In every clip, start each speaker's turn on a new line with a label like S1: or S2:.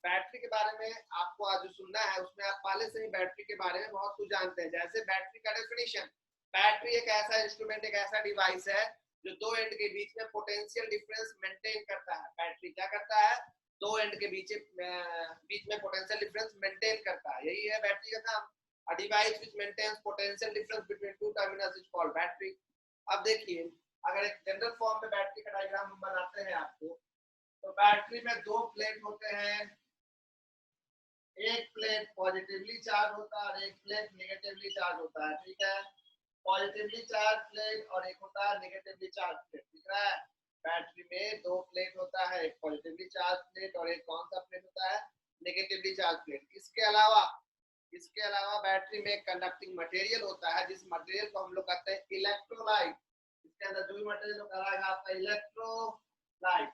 S1: Battery के बारे में आपको आज जो सुनना है उसमें आप पहले से ही बैटरी के बारे में बहुत कुछ जानते हैं। जैसे बैटरी का डेफिनेशन, बैटरी एक ऐसा इंस्ट्रूमेंट, एक ऐसा डिवाइस है जो दो एंड के बीच में पोटेंशियल डिफरेंस मेंटेन करता है। बैटरी क्या करता है? दो एंड के बीच में पोटेंशियल डिफरेंस मेंटेन करता है, यही है बैटरी का काम। A device which maintains potential difference between two terminals is called battery. अब देखिए, अगर एक जनरल फॉर्म में बैटरी का डायग्राम हम बनाते हैं आपको, तो बैटरी में दो प्लेट होते हैं, एक प्लेट पॉजिटिवली चार्ज होता है और एक प्लेट नेगेटिवली चार्ज होता है। ठीक है, पॉजिटिवली चार्ज प्लेट और एक होता है नेगेटिवली चार्ज प्लेट। दिख रहा है? बैटरी में दो प्लेट होता है, एक पॉजिटिवली चार्ज प्लेट और एक कौन सा प्लेट होता है? Negatively charge plate. इसके अलावा बैटरी में कंडक्टिंग मटेरियल होता है, जिस मटेरियल को हम लोग कहते हैं इलेक्ट्रोलाइट। इसके अंदर जो भी मटेरियल रहेगा आपका इलेक्ट्रोलाइट।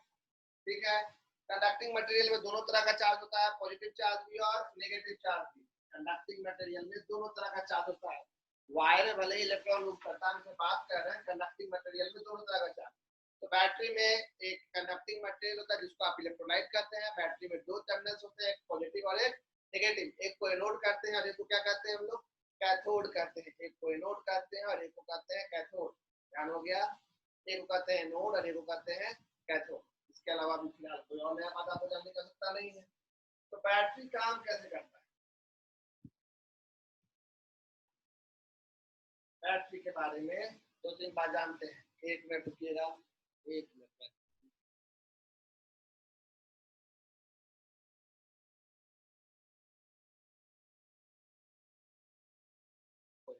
S1: ठीक है, कंडक्टिंग मटेरियल में दोनों तरह का चार्ज होता है, पॉजिटिव चार्ज भी और नेगेटिव चार्ज भी। कंडक्टिंग मटेरियल में दोनों तरह का चार्ज होता है। वायर भले ही इलेक्ट्रॉन मूव करता है, हम बात कर रहे हैं कंडक्टिंग मटेरियल में दोनों तरह का चार्ज। तो बैटरी में एक कंडक्टिंग मटेरियल होता है जिसको आप इलेक्ट्रोलाइट कहते हैं। बैटरी में दो टर्मिनल्स होते हैं, एक पॉजिटिव और एक नेगेटिव। एक को एनोड कहते हैं और एक को क्या कहते हैं हम लोग? कैथोड कहते हैं। एक को एनोड कहते हैं और एक को कहते हैं कैथोड। ध्यान हो गया? एक को कहते हैं एनोड और एक को कहते हैं कैथोड। इसके अलावा भी फिलहाल कोई और नया बात आपको जानने का सकता नहीं है। तो बैटरी काम कैसे करता है? बैटरी के बारे में दो तीन बात जानते हैं। एक मिनट रुकिएगा, एक मिनट।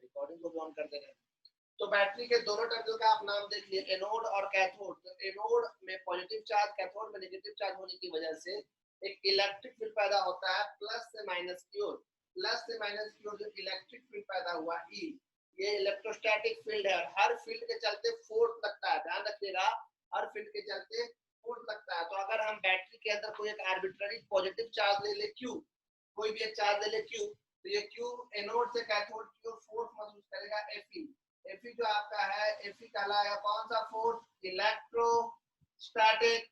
S1: रिकॉर्डिंग को भी ऑन कर दे रहे हैं। तो बैटरी के दोनों टर्मिनल का आप नाम देखिए, एनोड और कैथोड। तो एनोड में पॉजिटिव चार्ज, कैथोड में नेगेटिव चार्ज होने की वजह से एक इलेक्ट्रिक फील्ड पैदा होता है, प्लस से माइनस की ओर। प्लस से माइनस की ओर जो इलेक्ट्रिक फील्ड पैदा हुआ ई, ये इलेक्ट्रोस्टैटिक फील्ड है। हर फील्ड के चलते फोर्स लगता है, ध्यान रखिएगा, हर फील्ड के चलते फोर्स लगता है। तो अगर हम बैटरी के अंदर कोई एक आर्बिट्ररी पॉजिटिव चार्ज ले ले क्यू, कोई भी एक चार्ज ले ले क्यू, तो ये क्यू एनोड से कैथोड की ओर फोर्स महसूस करेगा एफई। एफई जो आपका है, एफई कहलाएगा कौन सा force? Electrostatic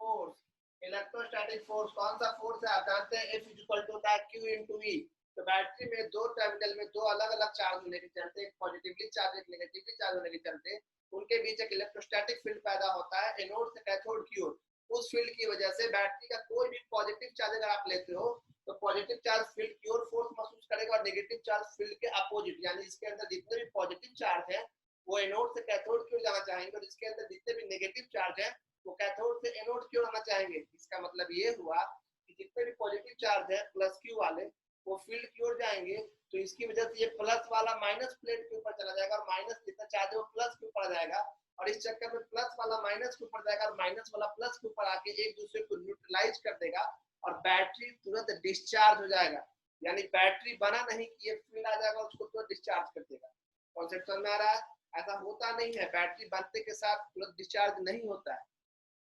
S1: force. Electrostatic force कौन सा फोर्स है? आप जानते हैं F इक्वल टू होता है Q into E। तो बैटरी में दो टर्मिनल में दो अलग अलग चार्ज होने के चलते, एक पॉजिटिवली चार्ज एक नेगेटिवली चार्ज होने के चलते, उनके बीच एक इलेक्ट्रोस्टैटिक फील्ड पैदा होता है एनोड से कैथोड की ओर। उस फील्ड की वजह से बैटरी का कोई भी पॉजिटिव चार्ज अगर आप लेते हो, तो पॉजिटिव चार्ज फील्ड की ओर फोर्स महसूस करेगा और नेगेटिव चार्ज फील्ड के अपोजिट, यानी इसके अंदर जितने भी पॉजिटिव चार्ज है वो एनोड से कैथोड की ओर जाना चाहेंगे, और इसके अंदर जितने भी नेगेटिव चार्ज है वो कैथोड से एनोड की ओर आना चाहेंगे। इसका मतलब ये हुआ कि जितने भी पॉजिटिव चार्ज है प्लस क्यू वाले, वो फील्ड की ओर जाएंगे। तो इसकी वजह से ये प्लस वाला माइनस प्लेट के ऊपर चला जाएगा और माइनस जितना चार्ज है वो प्लस के ऊपर आ जाएगा, और इस चक्कर में प्लस वाला माइनस के ऊपर जाएगा और माइनस वाला प्लस के ऊपर आके एक दूसरे को न्यूट्रलाइज कर देगा और बैटरी तुरंत डिस्चार्ज हो जाएगा। यानी बैटरी बना नहीं कि ये फील्ड आ जाएगा उसको तुरंत डिस्चार्ज कर देगा। कॉन्सेप्ट समझ में आ रहा है? ऐसा होता नहीं है, बैटरी बनते के साथ तुरंत डिस्चार्ज नहीं होता है,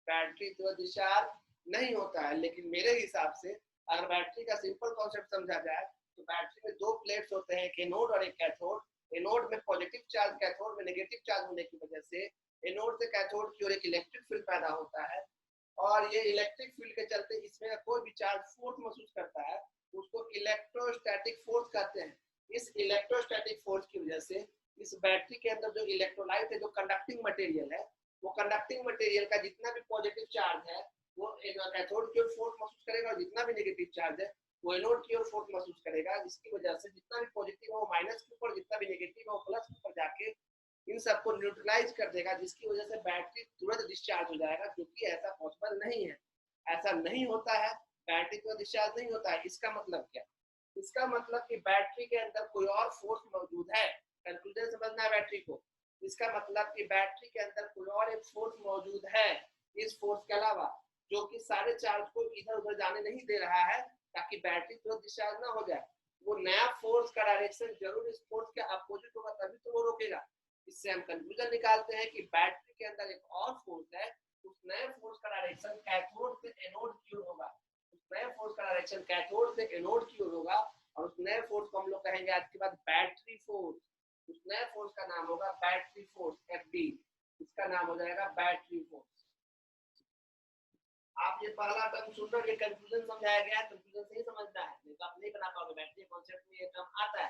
S1: बैटरी तुरंत डिस्चार्ज नहीं होता है। लेकिन मेरे हिसाब से अगर बैटरी का सिंपल कॉन्सेप्ट समझा जाए, तो बैटरी में दो प्लेट्स होते हैं, एक एनोड और एक कैथोड। एनोड में पॉजिटिव चार्ज, कैथोड में नेगेटिव चार्ज होने की वजह से एनोड से कैथोड की ओर एक इलेक्ट्रिक फील्ड पैदा होता है, और ये इलेक्ट्रिक फील्ड के चलते इसमें कोई भी चार्ज फोर्स महसूस करता है, उसको इलेक्ट्रोस्टैटिक फोर्स कहते हैं। इस इलेक्ट्रोस्टैटिक फोर्स की वजह से इस बैटरी के अंदर जो इलेक्ट्रोलाइट है, जो कंडक्टिंग मटेरियल है, वो कंडक्टिंग मटेरियल का जितना भी पॉजिटिव चार्ज है वो कैथोड की ओर फोर्स महसूस करेगा, और जितना भी नेगेटिव चार्ज है वो एनोड की ओर फोर्स महसूस करेगा। जिसकी वजह से जितना भी पॉजिटिव है वो माइनस के ऊपर, जितना भी नेगेटिव है वो प्लस के ऊपर जाके इन सबको न्यूट्रलाइज कर देगा, जिसकी वजह से बैटरी तुरंत डिस्चार्ज हो जाएगा, जो कि ऐसा पॉसिबल नहीं है। ऐसा नहीं होता है, बैटरी तुरंत डिस्चार्ज नहीं होता है। इसका मतलब क्या? इसका मतलब कि बैटरी के अंदर कोई और फोर्स मौजूद है। कंक्लूजन समझना है बैटरी को। इसका मतलब कि बैटरी के अंदर कोई और एक फोर्स मौजूद है इस फोर्स के अलावा, जो कि सारे चार्ज को इधर उधर जाने नहीं दे रहा है, ताकि बैटरी तुरंत डिस्चार्ज ना हो जाए। वो नया फोर्स का डायरेक्शन जरूर इस फोर्स के अपोजिट होगा, तभी तो वो रोकेगा। इससे हम कंक्लूजन निकालते हैं कि बैटरी के अंदर एक और फोर्स है, उस नए फोर्स का डायरेक्शन कैथोड से एनोड की ओर होगा। उस नए फोर्स का डायरेक्शन कैथोड से एनोड की ओर होगा, और उस नए फोर्स को हम लोग कहेंगे आज के बाद बैटरी फोर्स। उस नए फोर्स का नाम होगा बैटरी फोर्स, एफबी। इसका नाम हो जाएगा बैटरी फोर्स। आप ये पहला टर्म सुन रहे हो, कंफ्यूजन समझाया गया है, कंफ्यूजन सही समझना है, नहीं तो आप नहीं बना पाओगे। बैटरी कॉन्सेप्ट में ये टर्म आता है।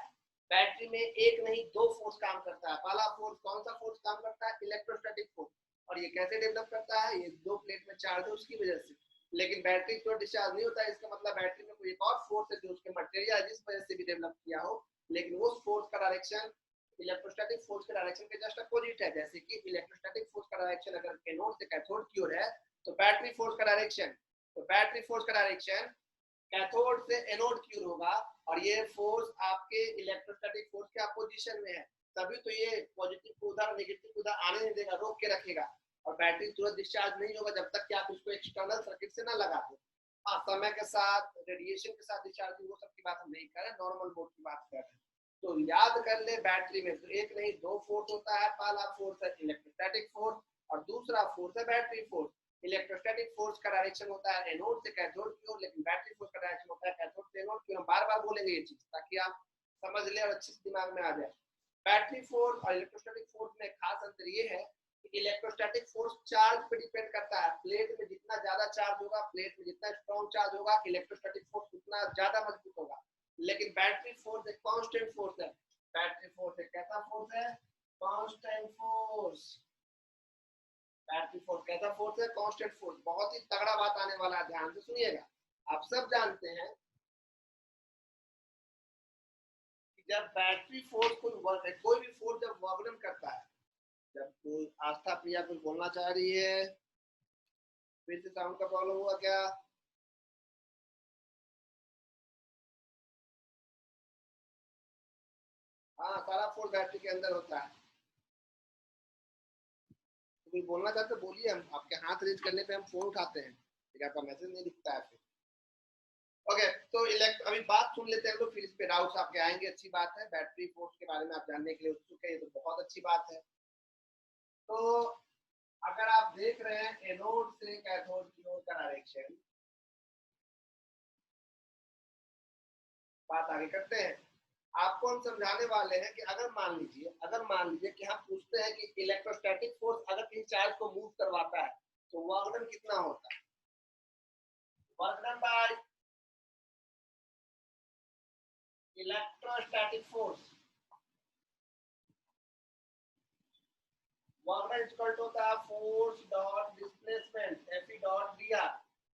S1: बैटरी में एक नहीं दो फोर्स काम करता है। पहला फोर्स कौन सा फोर्स काम करता है? Electrostatic force. और ये कैसे डेवलप करता है? ये दो प्लेट में चार्ज है उसकी वजह से। लेकिन बैटरी तो डिस्चार्ज नहीं होता है, इसका मतलब बैटरी में कोई एक और फोर्स है जो उसके मटेरियल जिस वजह से भी डेवलप किया हो, लेकिन उस फोर्स का डायरेक्शन इलेक्ट्रोस्टैटिक फोर्स के डायरेक्शन के जस्ट अपोजिट है। जैसे कि इलेक्ट्रोस्टैटिक फोर्स का डायरेक्शन अगर एनोड से कैथोड की ओर है, तो बैटरी फोर्स का डायरेक्शन कैथोड से एनोड की ओर होगा। और ये फोर्स आपके इलेक्ट्रोस्टैटिक फोर्स के अपोजिशन में है, तभी तो ये पॉजिटिव को उधर नेगेटिव को उधर आने नहीं देगा, रोक के रखेगा। और बैटरी तुरंत डिस्चार्ज नहीं होगा जब तक कि आप इसको एक्सटर्नल सर्किट से ना लगा दो। हाँ, समय के साथ रेडिएशन के साथ डिस्चार्जिंग वो सब की बात हम नहीं कर रहे, नॉर्मल मोड की बात कर रहे हैं। तो याद कर ले, बैटरी में तो एक नहीं दो फोर्स होता है। पहला फोर्स है इलेक्ट्रोस्टैटिक फोर्स और दूसरा फोर्स है बैटरी फोर्स। इलेक्ट्रोस्टैटिक फोर्स का डायरेक्शन होता है एनोड से कैथोड की ओर, लेकिन बैटरी फोर्स का डायरेक्शन होता है कैथोड से एनोड की ओर। हम बार बार बोलेंगे ये चीज ताकि आप समझ ले और अच्छे से दिमाग में आ जाए। बैटरी फोर्स और इलेक्ट्रोस्टैटिक फोर्स में खास अंतर ये है कि इलेक्ट्रोस्टैटिक फोर्स चार्ज पे डिपेंड करता है। प्लेट में जितना ज्यादा चार्ज होगा, प्लेट में जितना स्ट्रॉन्ग चार्ज होगा, इलेक्ट्रोस्टैटिक फोर्स उतना ज्यादा मजबूत होगा। लेकिन बैटरी फोर्स एक कांस्टेंट फोर्स है। बैटरी फोर्स एक कैसा फोर्स है? Constant force. बैटरी फोर्स कैसा फोर्स है? Constant force. बहुत ही तगड़ा बात आने वाला है, ध्यान से सुनिएगा। आप सब जानते हैं कि जब बैटरी फोर्स कोई भी फोर्स जब वर्क करता है, जब कोई आस्था प्रिया कुछ बोलना चाह रही है, फिर से साउंड का प्रॉब्लम हुआ क्या? हाँ, सारा फोर्स बैटरी के अंदर होता है। तो कोई बोलना चाहते तो बोलिए, हम आपके हाथ रेज करने पे हम फोन उठाते हैं, लेकिन आपका मैसेज नहीं दिखता है फिर। ओके, तो अभी बात सुन लेते हैं लोग, फिर इस पे डाउट्स आपके आएंगे। अच्छी बात है, बैटरी फोर्स के बारे में आप जानने के लिए उत्सुक है, ये तो बहुत अच्छी बात है। तो अगर आप देख रहे हैं एनोड से कैथोड की ओर का डायरेक्शन, बात आगे करते हैं। आपको हम समझाने वाले हैं कि अगर मान लीजिए कि हम पूछते हैं कि इलेक्ट्रोस्टैटिक फोर्स अगर किसी चार्ज को मूव करवाता है तो वर्क डन कितना होता है? Work done by electrostatic force, work done equal to होता है force dot displacement F dot D R.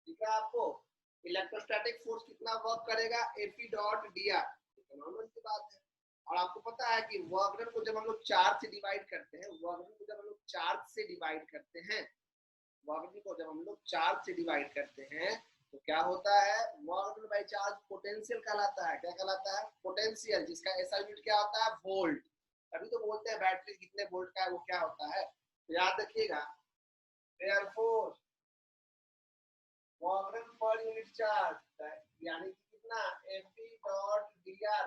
S1: ठीक है, आपको इलेक्ट्रोस्टैटिक फोर्स कितना वर्क करेगा? F dot D R. Normal की बात है। और आपको पता है कि वर्क डन को जब हम लोग चार्ज से डिवाइड करते हैं, वर्क डन को जब हम लोग चार्ज से डिवाइड करते हैं, वर्क को जब हम लोग चार्ज से डिवाइड करते हैं तो क्या होता है? वर्क बाई चार्ज पोटेंशियल कहलाता है। क्या कहलाता है? पोटेंशियल, जिसका ऐसा यूनिट क्या होता है? वोल्ट। तभी तो बोलते हैं बैटरी कितने वोल्ट का है वो क्या होता है, तो याद रखिएगा। Therefore work per unit charge यानी कि कितना? F dot D are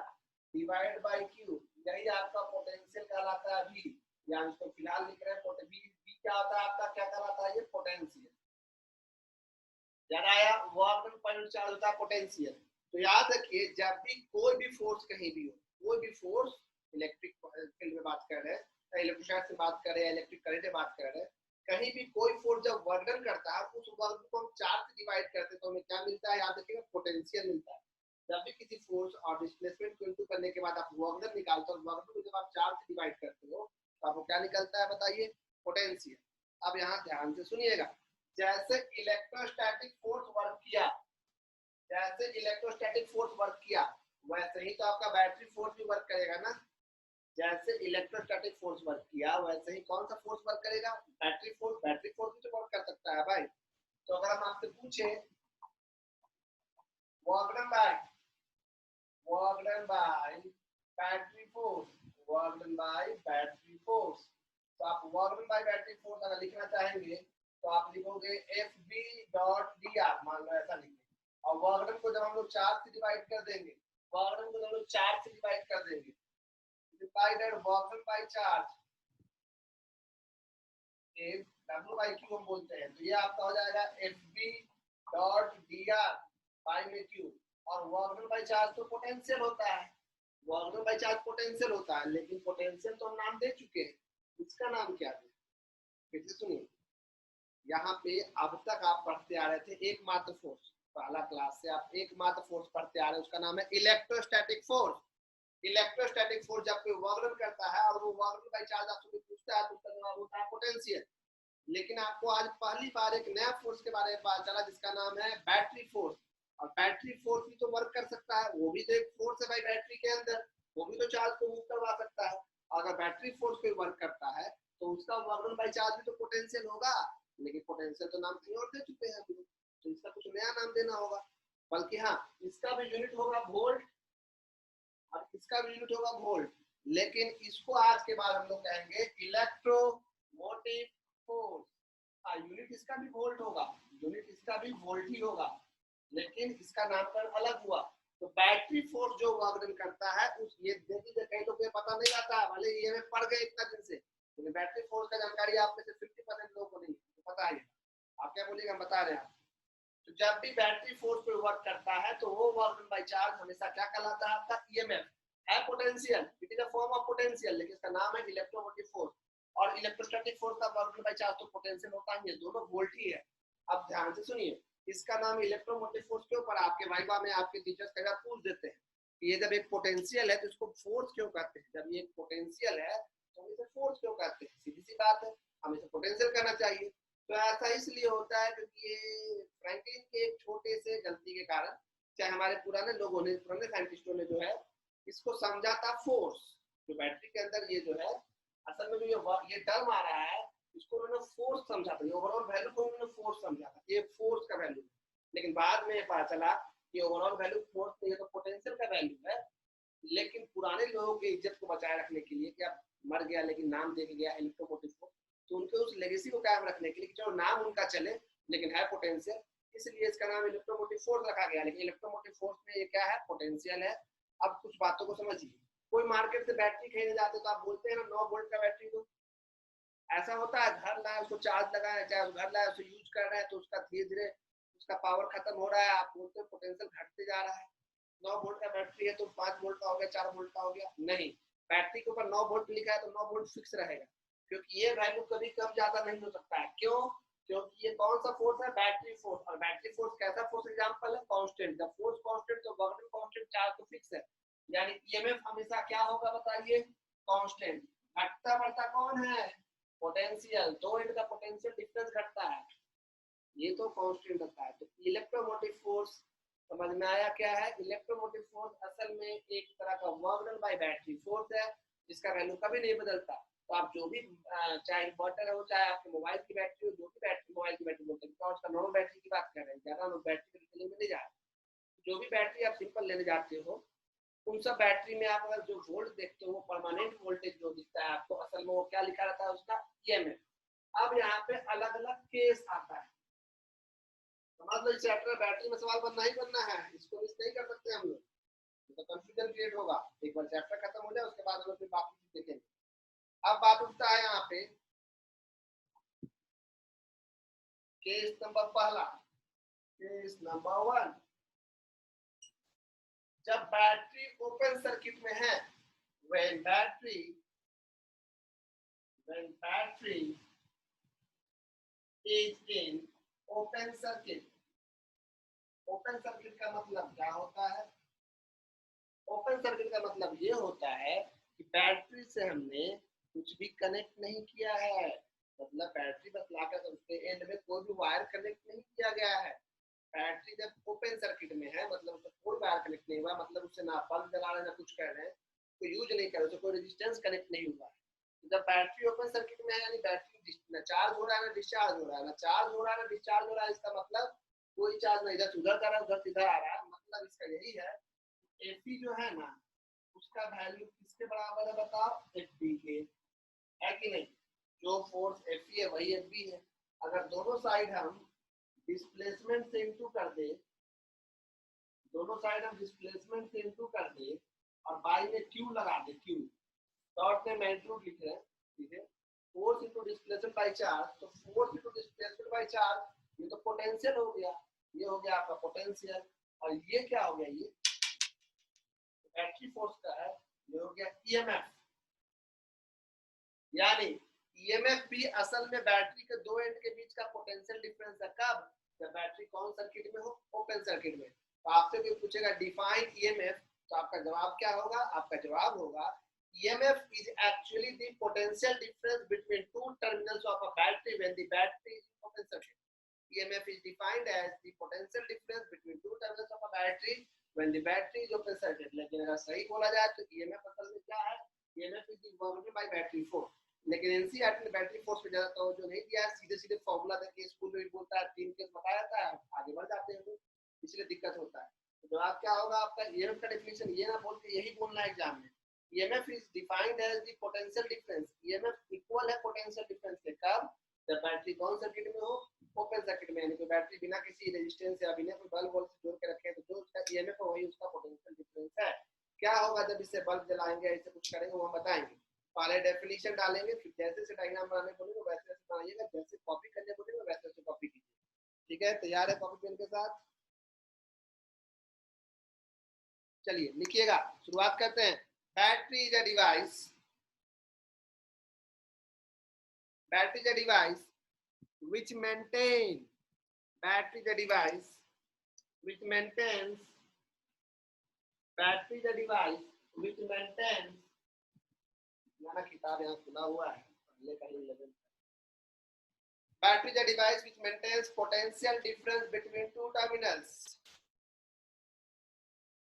S1: divide by Q, यही आपका पोटेंशियल कहलाता है। भी या इसको फिलहाल लिख रहे हैं बी क्या होता है आपका? क्या कहलाता है? ये पोटेंशियल। याद आया? वर्क पर यूनिट चार्ज होता है पोटेंशियल। तो याद रखिए, जब भी कोई भी फोर्स कहीं भी हो, कोई भी फोर्स, इलेक्ट्रिक फील्ड में बात कर रहे हैं, इलेक्ट्रोस्टैटिक से बात कर रहे हैं, इलेक्ट्रिक करंट से बात कर रहे हैं, कहीं भी कोई फोर्स जब वर्क करता है, उस वर्क को हम चार्ज से डिवाइड करते हैं तो हमें क्या मिलता है? याद रखिएगा, पोटेंशियल मिलता है। जब भी किसी फोर्स और डिस्प्लेसमेंट को इनटू करने के बाद आप वर्क निकालते हो, वर्क को जब आप चार्ज से डिवाइड करते हो तो आपको क्या निकलता है बताइए? पोटेंशियल। अब यहाँ ध्यान से सुनिएगा, जैसे इलेक्ट्रोस्टैटिक फोर्स वर्क किया, जैसे इलेक्ट्रोस्टैटिक फोर्स वर्क किया, वैसे ही तो आपका बैटरी फोर्स भी वर्क करेगा ना। जैसे इलेक्ट्रोस्टैटिक फोर्स वर्क किया, वैसे ही कौन सा फोर्स वर्क करेगा? Battery force. बैटरी फोर्स भी तो वर्क कर सकता है भाई। तो अगर हम आपसे पूछे work done by battery force, work done by battery force, तो आप work done by battery force अगर लिखना चाहेंगे तो आप लिखोगे F B dot D R, मान लो ऐसा लिखेंगे। और वर्क डन को जब हम लोग चार्ज से डिवाइड कर देंगे, वर्क डन को जब हम लोग चार्ज से डिवाइड कर देंगे, divided work done by charge is W by Q हम बोलते हैं। तो ये आपका हो जाएगा F B dot D R by में क्यू। और वर्क डन बाय चार्ज तो पोटेंशियल होता है, work done by charge potential होता है, लेकिन पोटेंशियल तो हम नाम दे चुके हैं, इसका नाम क्या है? फिर से सुनिए, यहाँ पे अब तक आप पढ़ते आ रहे थे एकमात्र फोर्स, पहला क्लास से आप एकमात्र फोर्स पढ़ते आ रहे हैं, उसका नाम है इलेक्ट्रोस्टैटिक फोर्स। इलेक्ट्रोस्टैटिक फोर्स जब कोई वर्क करता है और वो वर्क बाई चार्ज आपसे पूछता है तो उसका जवाब होता है पोटेंशियल। लेकिन आपको आज पहली बार एक नया फोर्स के बारे में पता चला जिसका नाम है बैटरी फोर्स। और बैटरी फोर्स भी तो वर्क कर सकता है, वो भी तो एक फोर्स है भाई बैटरी के अंदर, वो भी तो चार्ज को मूव करवा सकता है। अगर बैटरी फोर्स कोई वर्क करता है तो उसका वर्क बाई चार्ज भी तो पोटेंशियल होगा, लेकिन पोटेंशियल तो नाम कहीं और दे चुके हैं, तो इसका कुछ नया नाम देना होगा। बल्कि हाँ, इसका भी यूनिट होगा वोल्ट और इसका भी यूनिट होगा वोल्ट, लेकिन इसको आज के बाद हम लोग कहेंगे इलेक्ट्रोमोटिव फोर्स। हाँ, यूनिट इसका भी वोल्ट होगा, यूनिट इसका भी वोल्ट ही होगा, लेकिन इसका नामकरण अलग हुआ। तो बैटरी फोर्स जो वर्क करता है उस ये देखिए कई लोग पता नहीं आता, भले ये में पढ़ गए इतना दिन से, लेकिन बैटरी फोर्स का जानकारी आप में से 50% लोगों को नहीं पता है। आप क्या बोलिएगा, हम बता रहे हैं। तो जब भी बैटरी फोर्स पे वर्क करता है तो वो वर्क बाय चार्ज हमेशा क्या कहलाता है, आपका ईएमएफ है, potential, it is a form of potential, लेकिन इसका नाम है इलेक्ट्रोमोटिव फोर्स। और इलेक्ट्रोस्टैटिक फोर्स का वर्क बाय चार्ज तो पोटेंशियल होता ही है, दोनों वोल्ट ही है। अब ध्यान से सुनिए, इसका नाम इलेक्ट्रोमोटिव फोर्स के ऊपर आपके वाइवा में आपके टीचर्स कई बार पूछ देते हैं कि ये जब एक पोटेंशियल है तो इसको फोर्स क्यों कहते हैं, जब ये एक पोटेंशियल है तो हम इसे फोर्स क्यों कहते हैं। सीधी सी बात है, हम इसे पोटेंशियल कहना चाहिए। तो ऐसा इसलिए होता है क्योंकि ये फ्रैंकलिन के एक छोटे से गलती के कारण, चाहे हमारे पुराने लोगों ने, पुराने साइंटिस्टों ने जो है इसको समझा था फोर्स, जो बैटरी के अंदर ये जो है असल में जो ये टर्म आ रहा है इसको उन्होंने फोर्स समझा था, ओवरऑल वैल्यू को उन्होंने फोर्स समझा था, ये फोर्स का वैल्यू। लेकिन बाद में पता चला कि ओवरऑल वैल्यू फोर्स नहीं है, तो पोटेंशियल का वैल्यू है। लेकिन पुराने लोगों की इज्जत को बचाए रखने के लिए, क्या मर गया लेकिन नाम दे के गया इलेक्ट्रोमोटिव फोर्स, तो उनके उस लेगेसी को कायम रखने के लिए चलो नाम उनका चले लेकिन है पोटेंशियल, इसलिए इसका नाम इलेक्ट्रोमोटिव फोर्स रखा गया। लेकिन इलेक्ट्रोमोटिव फोर्स में ये क्या है, पोटेंशियल है। अब कुछ बातों को समझिए, कोई मार्केट से बैटरी खरीदने जाते तो आप बोलते हैं ना 9 वोल्ट का बैटरी दो, ऐसा होता है घर लाए उसको चार्ज लगाए, चाहे घर लाए उसे यूज कर रहे हैं तो उसका धीरे धीरे उसका पावर खत्म हो रहा है, आप बोलते हैं पोटेंशियल घटते जा रहा है। 9 वोल्ट का बैटरी है तो 5 वोल्ट का हो गया, 4 वोल्ट का हो गया, नहीं, बैटरी के ऊपर 9 वोल्ट लिखा है तो 9 वोल्ट फिक्स रहेगा, क्योंकि ये वैल्यू कभी कम ज्यादा नहीं हो सकता है। क्यों? क्योंकि ये कौन सा फोर्स है, बैटरी फोर्स। और बैटरी फोर्स कैसा फोर्स एग्जांपल है, कांस्टेंट। जब फोर्स कांस्टेंट तो वर्क कांस्टेंट, चार्ज तो फिक्स है, यानी ईएमएफ हमेशा क्या होगा बताइए, कांस्टेंट। घटता बढ़ता कौन है, पोटेंशियल, दो एंड का पोटेंशियल डिफरेंस घटता है, ये तो कांस्टेंट होता है। तो इलेक्ट्रोमोटिव फोर्स समझ में आया क्या है। इलेक्ट्रोमोटिव फोर्स असल में एक तरह का work done by battery force है जिसका वैल्यू कभी नहीं बदलता। तो आप जो भी चाहे इन्वर्टर हो, चाहे आपके मोबाइल की बैटरी हो, जो भी बैटरी मोबाइल की बैटरी बोलते हैं, उसका नॉर्मल बैटरी की बात कर रहे हैं, ज्यादा लोग बैटरी की डिटेलिंग में नहीं जा रहे। जो भी बैटरी आप सिंपल लेने जाते हो उन सब बैटरी में आप अगर जो वोल्ट देखते हो वो परमानेंट वोल्टेज जो दिखता है आपको, असल में वो क्या लिखा रहता है, उसका ईएमएफ। अब यहाँ पे अलग अलग केस आता है, समझ लो इस चैप्टर बैटरी में सवाल बनना ही बनना है, इसको मिस नहीं कर सकते हम लोग, तो कंफ्यूजन क्रिएट होगा। एक बार चैप्टर खत्म हो जाए उसके बाद हम लोग फिर बाकी देखेंगे। अब बात उठता है यहाँ पे केस नंबर पहला, केस नंबर 1, जब बैटरी ओपन सर्किट में है, when battery is in open circuit। Open circuit का मतलब क्या होता है, ओपन सर्किट का मतलब ये होता है कि बैटरी से हमने कुछ भी कनेक्ट नहीं किया है, मतलब बैटरी बस लाकर उसके एंड में कोई भी वायर कनेक्ट नहीं किया गया है। बैटरी जब ओपन सर्किट में है मतलब उससे कोई वायर कनेक्ट नहीं हुआ, मतलब उससे ना बल्ब जला रहे ना कुछ कर रहे हैं, तो यूज नहीं कर रहे, कोई रेजिस्टेंस कनेक्ट नहीं हुआ है। जब बैटरी ओपन सर्किट में है यानी बैटरी ना चार्ज हो रहा है ना डिस्चार्ज हो रहा है, ना चार्ज हो रहा है ना डिस्चार्ज हो रहा है, इसका मतलब कोई चार्ज नहीं इधर उधर कर रहा है उधर इधर आ रहा है। मतलब इसका यही है, एफी जो है ना उसका वैल्यू किसके बराबर है बताओ, एफ बी के, है कि नहीं। जो फोर्स एफ है वही एफ बी है। अगर दोनों साइड हम डिस्प्लेसमेंट से इनटू कर दे, दोनों साइड हम डिस्प्लेसमेंट से इनटू कर दे और बाई में क्यू लगा दे, क्यू डॉट में मैग्नीट्यूड लिख रहे हैं, ठीक है, force into displacement by charge, तो force into displacement by charge ये तो पोटेंशियल हो गया, ये हो गया आपका पोटेंशियल। और ये क्या हो गया, ये बैटरी फोर्स का है, ये हो गया ईएमएफ। यानी ईएमएफ भी असल में बैटरी के दो एंड के बीच का पोटेंशियल डिफरेंस है। कब? जब बैटरी कौन सर्किट में हो? ओपन सर्किट में। तो आपसे कोई पूछेगा डिफाइन ईएमएफ, तो आपका जवाब क्या होगा? आपका जवाब होगा EMF is actually the potential difference between two terminals of a battery when the battery is open circuit. EMF is defined as the potential difference between two terminals of a battery when the battery is open circuit। लेकिन अगर सही बोला जाए तो EMF असल में क्या है? EMF is the work by battery force। लेकिन एनसीईआरटी ने बैटरी फोर्स पे ज्यादा तवज्जो नहीं दिया है, सीधे सीधे फॉर्मूला देके स्कूल में भी बोलता है, 3 केस बताया था, आगे बढ़ जाते हैं, इसलिए दिक्कत होता है। तो जवाब क्या होगा आपका? ईएमएफ का डेफिनेशन ये ना बोल के यही बोलना है एग्जाम में। EMF is defined as the potential difference. EMF equal है पोटेंशियल डिफरेंस के। कब? जब बैटरी कौन सर्किट में हो? ओपन सर्किट में। यानी कि बैटरी बिना किसी रेजिस्टेंस या बिना कोई बल्ब वोल्ट से जोड़ के रखे तो जो उसका ईएमएफ है वही उसका पोटेंशियल डिफरेंस है। क्या होगा जब इससे बल्ब जलाएंगे, ऐसे कुछ करेंगे, वो हम बताएंगे। पहले डेफिनेशन डालेंगे, फिर जैसे से डायग्राम बनाने बोलेंगे वैसे वैसे बनाइएगा, जैसे कॉपी करने बोलेंगे वैसे वैसे कॉपी कीजिए। ठीक है, तैयार है कॉपी पेन के साथ? चलिए लिखिएगा, शुरुआत करते हैं। Battery is a device, battery is a device which maintain, battery the device which maintains, battery the device which maintains, मेरा किताब यहाँ खुला हुआ है पहले का ही level. Battery the device which maintains potential difference between two terminals।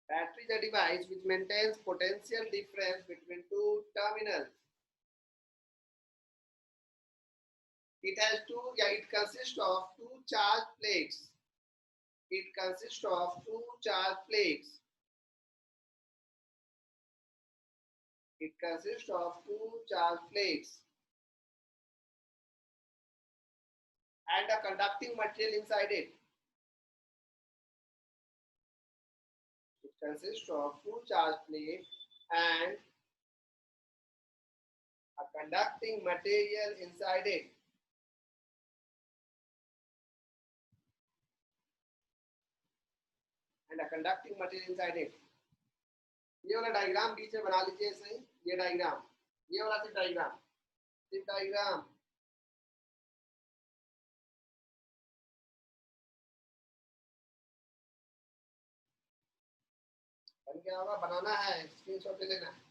S1: Battery the device which maintains potential difference between two terminals। It has two, yeah, it consists of two charge plates। It consists of two charge plates। It consists of two charge plates and a conducting material inside it। It consists of two charge plates and a conducting material inside it। And a conducting material inside it। ये वाला diagram बीच में बना लीजिए सही। ये diagram, ये वाला सिर्फ डायग्राम, सिर्फ डायग्राम। बन गया होगा, बनाना है, स्क्रीनशॉट ले लेना है।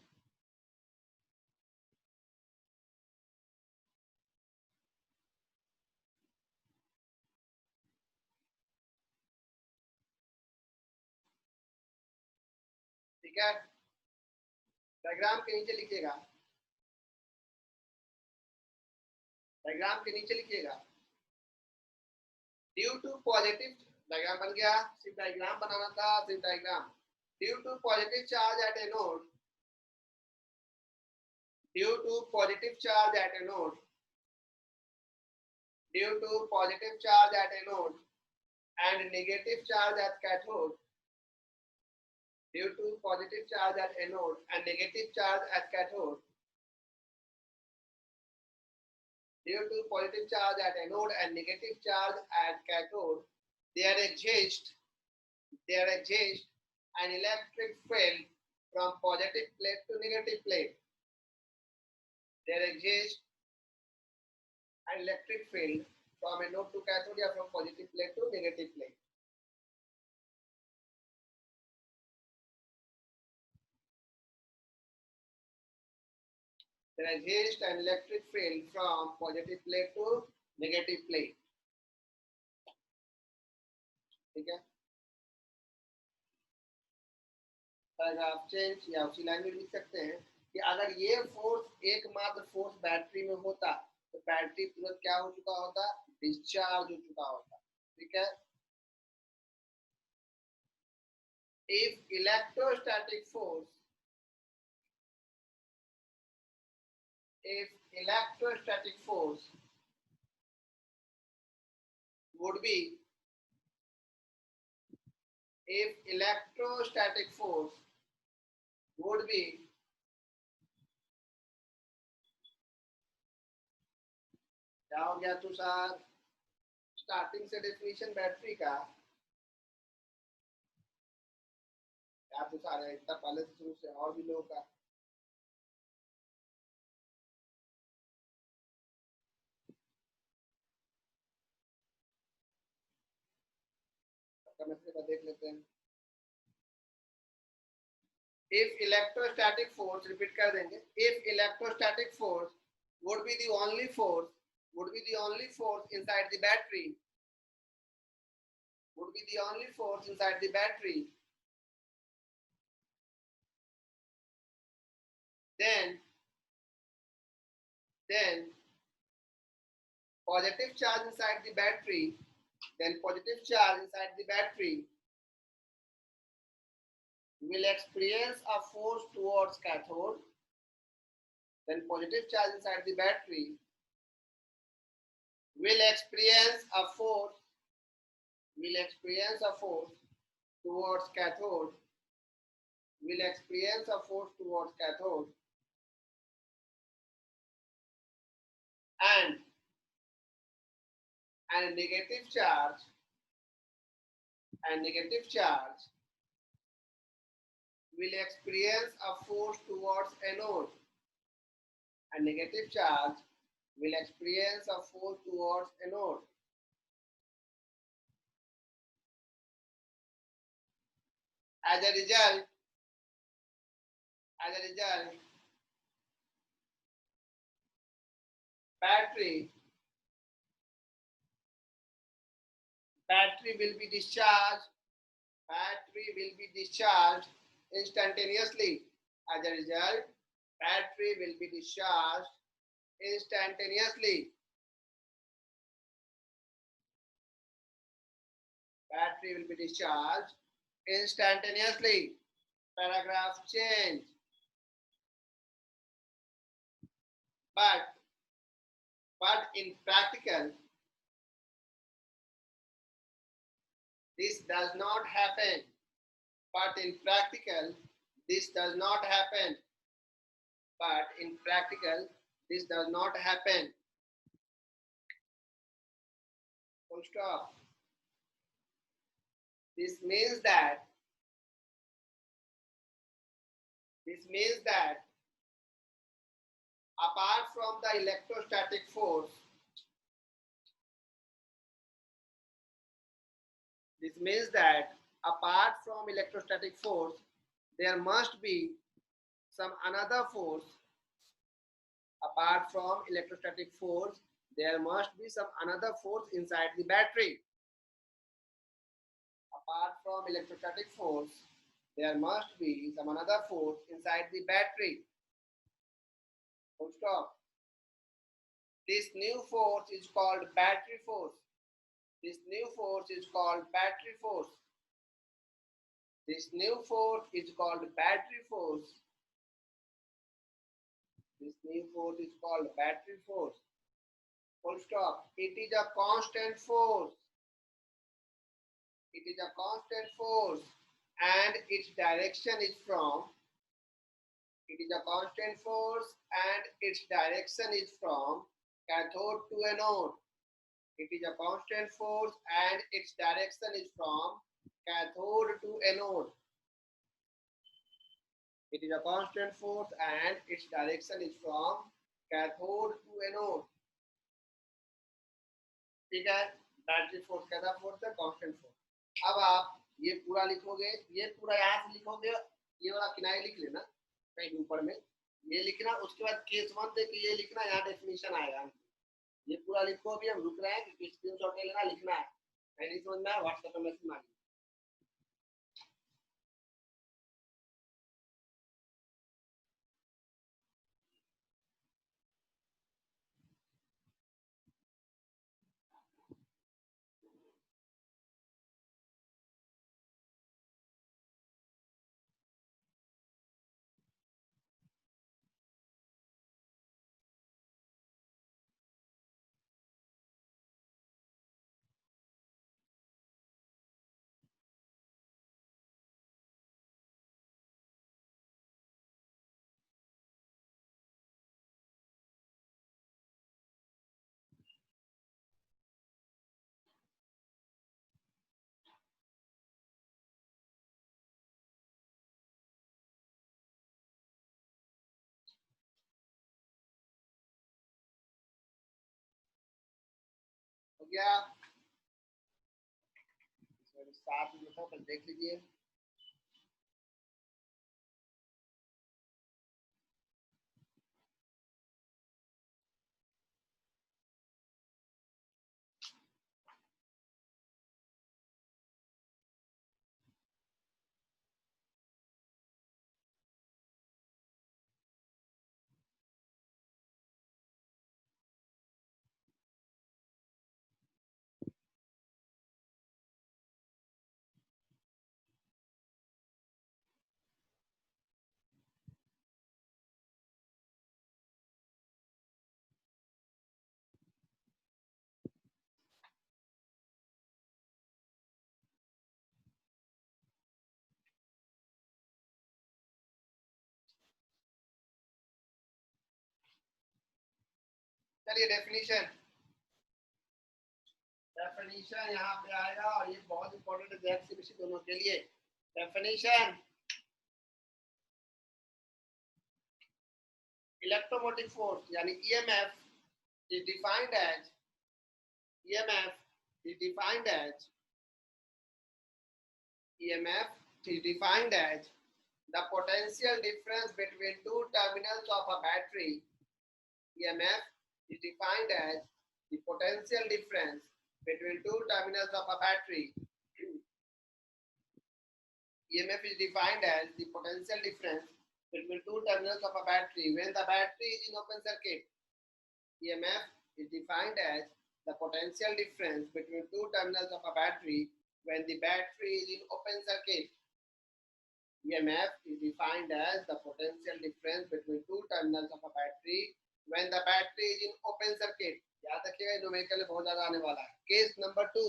S1: ठीक है, डायग्राम के नीचे लिखिएगा, डायग्राम के नीचे लिखिएगा ड्यू टू पॉजिटिव, डायग्राम बन गया, सिर्फ डायग्राम बनाना था, सिर्फ diagram. Due to positive charge at a node, due to positive charge at a node, due to positive charge at a node and negative charge at cathode, due to positive charge at anode and negative charge at cathode, due to positive charge at anode and negative charge at cathode, there exists an electric field from positive plate to negative plate। There exists an electric field from anode to cathode or from positive plate to negative plate। There exists an electric field from positive plate to negative plate। ठीक है, paragraph change या उसी line में लिख सकते हैं कि अगर ये फोर्स एकमात्र फोर्स बैटरी में होता तो बैटरी तुरंत क्या हो चुका होता? डिस्चार्ज हो चुका होता। ठीक है, if electrostatic force, if electrostatic force would be, if electrostatic force would be, क्या हो गया तुषार? स्टार्टिंग से डेफिनेशन बैटरी का क्या तुषार है, इतना पहले से शुरू से और भी लोगों का इसका मैसेज देख लेते हैं। If electrostatic force, repeat कर देंगे, if electrostatic force would be the only force inside the battery, then positive charge inside the battery, will experience a force towards cathode, then positive charge inside the battery will experience a force towards cathode, and negative charge will experience a force towards anode, and negative charge will experience a force towards anode. As a result, battery will be discharged instantaneously. As a result, battery will be discharged instantaneously. Paragraph change. But in practical, this does not happen. Full stop. This means that apart from the electrostatic force, there must be some another force. Apart from electrostatic force, there must be some another force inside the battery. Apart from electrostatic force, there must be some another force inside the battery. Full stop. This new force is called battery force. This new force is called battery force. Full stop. It is a constant force. And its direction is from cathode to anode. It is a constant force and its direction is from cathode to anode. It is a constant force and its direction is from cathode to anode. ठीक है, battery force कैसा force है? Constant force. अब आप ये पूरा लिखोगे, ये पूरा यहाँ से लिखोगे, ये वाला किनारे लिख लेना कहीं ऊपर में, ये लिखना, उसके बाद केस 1 देख के ये लिखना, यहाँ डेफिनेशन आएगा। ये पूरा लिखो, अभी हम रुक रहे हैं क्योंकि स्क्रीनशॉट ले लेना, लिखना है, नहीं समझ में आया व्हाट्सएप पे मैसेज मारिए। हो गया? साथ में लिखो, फिर देख लीजिए। चलिए डेफिनेशन यहाँ पे आएगा, और ये बहुत इंपॉर्टेंट है जेड सीबीसी दोनों के लिए। डेफिनेशन इलेक्ट्रोमोटिव फोर्स यानी EMF is defined as EMF is defined as EMF is defined as the potential difference between two terminals of a battery. EMF is defined as the potential difference between two terminals of a battery. EMF is defined as the potential difference between two terminals of a battery when the battery is in open circuit. EMF is defined as the potential difference between two terminals of a battery when the battery is in open circuit. EMF is defined as the potential difference between two terminals of a battery when the battery is in open circuit. याद रखिएगा, numerical बहुत ज्यादा आने वाला है। Case number 2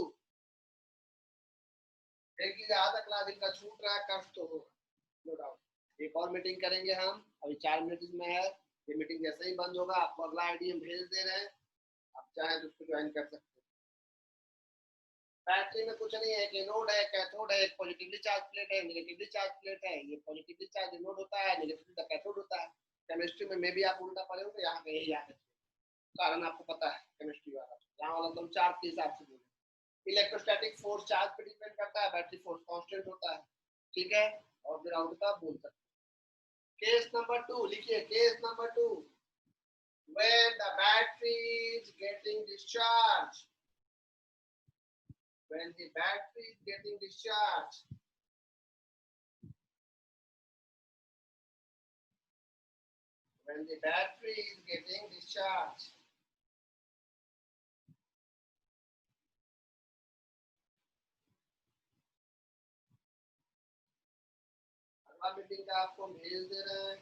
S1: देखिए, ज्यादा class इनका छूट रहा है, कष्ट तो होगा नो डाउट। एक और मीटिंग करेंगे हम, अभी 4 मिनट में है। ये मीटिंग जैसे ही बंद होगा आपको अगला आईडी हम भेज दे रहे हैं, आप चाहे तो उसको ज्वाइन कर सकते हैं। बैटरी में कुछ नहीं है, एक एनोड है, कैथोड है, एक पॉजिटिवली चार्ज प्लेट है, नेगेटिवली चार्ज प्लेट है। ये पॉजिटिवली चार्ज एनोड होता है, नेगेटिवली कैथोड होता है। केमिस्ट्री में मे भी आप उल्टा पढ़े हो, तो यहाँ पे यही याद है, कारण आपको पता है केमिस्ट्री वाला। यहाँ वाला तो 4 के हिसाब से बोले। इलेक्ट्रोस्टैटिक फोर्स चार्ज पे डिपेंड करता है, बैटरी फोर्स कांस्टेंट होता है, ठीक है। और फिर आउट का बोल सकते हैं। केस नंबर 2 लिखिए, case number 2 when the battery is getting discharged, when the battery is getting discharged, when the battery is getting discharged, अगला मीटिंग का आपको भेज दे रहे हैं।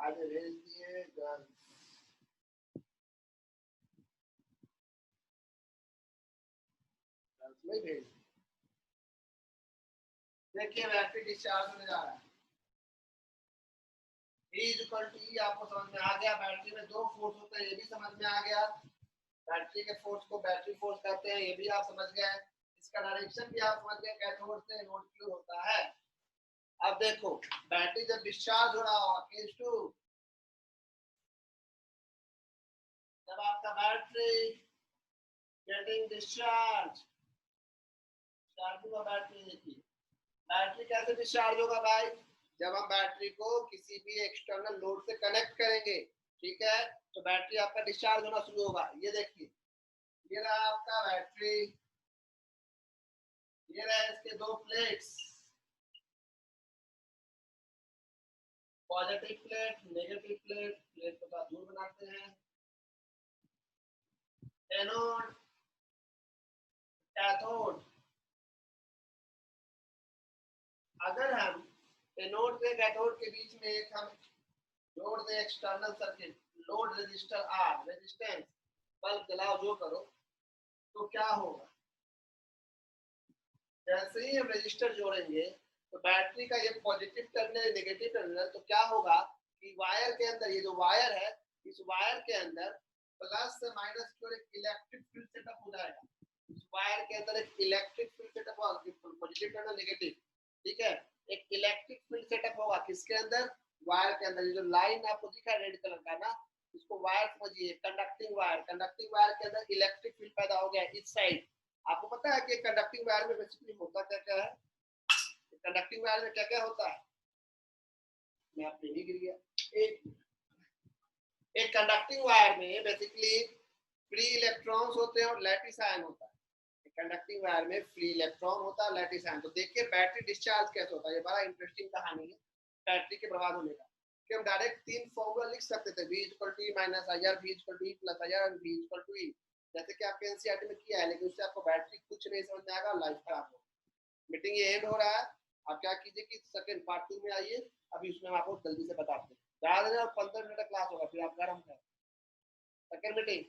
S1: आज भेज दिए गर्ल्स, में भेज। देखिए बैटरी डिस्चार्ज होने जा रहा है। E इक्वल टू E आपको समझ में आ गया। बैटरी में 2 फोर्स होते हैं, ये भी समझ में आ गया। बैटरी के फोर्स को बैटरी फोर्स कहते हैं, ये भी आप समझ गए। इसका डायरेक्शन भी आप समझ गए, कैथोड से एनोड की ओर होता है। अब देखो, बैटरी जब डिस्चार्ज हो रहा होगा, केस 2, जब आपका battery getting discharge, charging of battery. देखिए बैटरी कैसे डिस्चार्ज होगा भाई, जब हम बैटरी को किसी भी एक्सटर्नल लोड से कनेक्ट करेंगे, ठीक है, तो बैटरी आपका डिस्चार्ज होना शुरू होगा। ये देखिए, ये रहा आपका बैटरी, ये रहा इसके 2 plates, positive plate, negative plate. Plate को थोड़ा दूर बनाते हैं। Anode, cathode. अगर हम एनोड से कैथोड के बीच में एक हम जोड़ दे external circuit, load resistor R, resistance, bulb जलाओ जो करो, तो क्या होगा, जैसे ही हम रेजिस्टर जोड़ेंगे तो बैटरी का ये पॉजिटिव टर्मिनल, नेगेटिव टर्मिनल, तो क्या होगा कि वायर के अंदर, ये जो वायर है, इस वायर के अंदर प्लस से माइनस की ओर एक इलेक्ट्रिक फील्ड सेटअप हो जाएगा। इस वायर के अंदर एक इलेक्ट्रिक फील्ड सेटअप होगा, पॉजिटिव टर्मिनल नेगेटिव, ठीक है। एक इलेक्ट्रिक फील्ड सेटअप होगा किसके अंदर, वायर के अंदर। जो लाइन आपको दिखा है रेड कलर का ना, इसको वायर समझिए, कंडक्टिंग वायर। कंडक्टिंग वायर के अंदर इलेक्ट्रिक फील्ड पैदा हो गया इस साइड। आपको पता है कि कंडक्टिंग वायर में बेसिकली होता क्या क्या है, कंडक्टिंग वायर में क्या क्या होता है, मैं आप नहीं गिर गया। एक कंडक्टिंग वायर में बेसिकली फ्री इलेक्ट्रॉन्स होते हैं और लैटिस आयन होता है। कंडक्टिंग वायर में फ्री इलेक्ट्रॉन होता है, लैटिस आयन। तो देखिए बैटरी डिस्चार्ज कैसे होता है, ये बड़ा इंटरेस्टिंग कहानी है बैटरी के बर्बाद होने का। कि हम डायरेक्ट तीन फॉर्मूला लिख सकते थे, V = E - IR, V = E + IR और V = E, जैसे कि आपके एनसीईआरटी में किया है, लेकिन उससे आपको बैटरी कुछ नहीं समझ में आएगा, लाइफ खराब होगा। मीटिंग ये एंड हो रहा है, आप क्या कीजिए कि सेकंड पार्ट 2 में आइए, अभी उसमें हम आपको जल्दी से बताते हैं। 15 मिनट क्लास होगा, फिर आप घर हम सेकंड मीटिंग